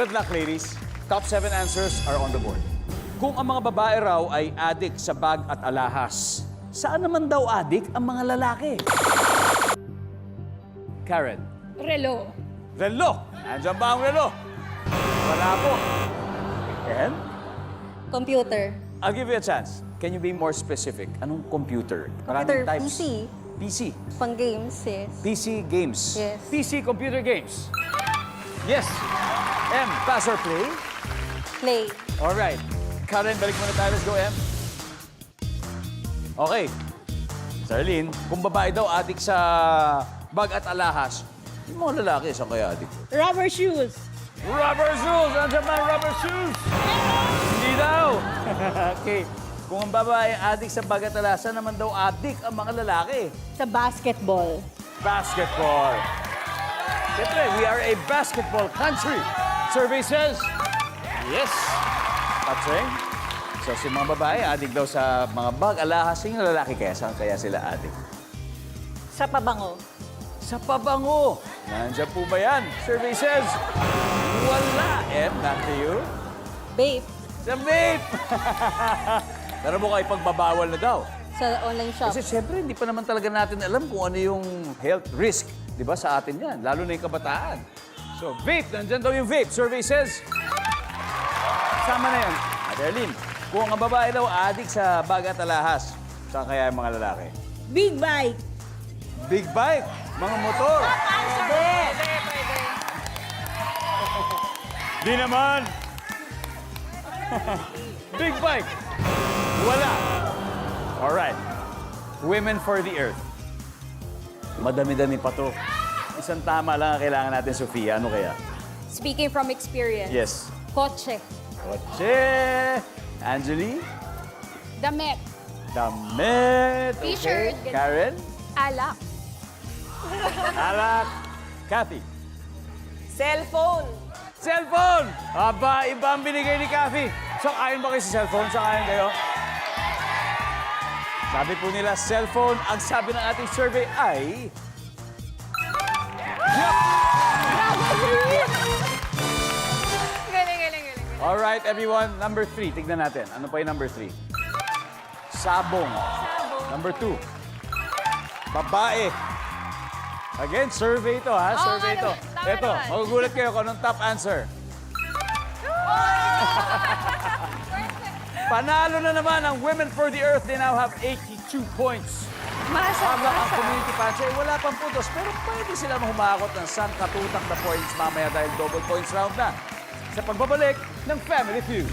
Good luck, ladies. Top 7 answers are on the board. Kung ang mga babae raw ay adik sa bag at alahas, saan naman daw adik ang mga lalaki? Karen. Relo. Relo. Nandiyan ba ang relo? Wala po. And? Computer. I'll give you a chance. Can you be more specific? Anong computer? Computer, Maraming types. PC. PC. Pang games, yes. PC games. Yes. PC computer games. Yes. M, pass or play? Play. All right. Karen, balik muna tayo. Let's go, M. Okay. Sarlene, kung babae daw adik sa bag at alahas, yung mga lalaki, saan kaya adik? Rubber shoes. Rubber shoes! Nandiyan ba ang rubber shoes? Hindi daw. Okay. Kung ang babae adik sa bag at alahas, saan naman daw adik ang mga lalaki? Sa basketball. Basketball. Siyempre, we are a basketball country. Survey says, yes. Patsing. So, si mga babae, adik daw sa mga bag, alahas. Yung lalaki kaya, saan kaya sila adik? Sa pabango. Sa pabango. Nandiyan po ba yan? Survey says, wala. M, not to you. Vape. Sa vape. Pero mukhang ipagbabawal na daw. Sa online shop. Kasi siyempre, hindi pa naman talaga natin alam kung ano yung health risk, di ba, sa atin yan, lalo na yung kabataan. So, vape, nandyan daw yung vape. Survey says, sama na yan. Adeline, kung ang babae daw adik sa bag at alahas, saan kaya yung mga lalaki? Big bike. Big bike, mga motor. Di naman. Big bike. Wala. Alright. Women for the Earth. Madami-dami pa to. Isang tama lang ang kailangan natin, Sofia. Ano kaya? Speaking from experience. Yes. Kotse. Kotse. Angeli. Damit. Damit. Okay. T-shirt. Karen. Alak. Alak. Kathy. Cellphone. Cellphone! Aba, iba ang binigay ni Kathy. So, ayon ba kayo sa cellphone? So, ayon kayo? Sabi po nila, cellphone. Ang sabi ng ating survey ay... Yup! Galing. Alright, everyone. Number 3. Tignan natin. Ano pa yung number 3? Sabong. Number 2. Babae. Again, survey ito, ha? Survey ito. Ito, magugulat kayo kung anong top answer. Panalo na naman ang Women for the Earth. They now have 82 points. Habang ang community fans ay wala pang puntos, pero pwede sila humakot ng sangkatutak na points mamaya dahil double points round na sa pagbabalik ng Family Feud.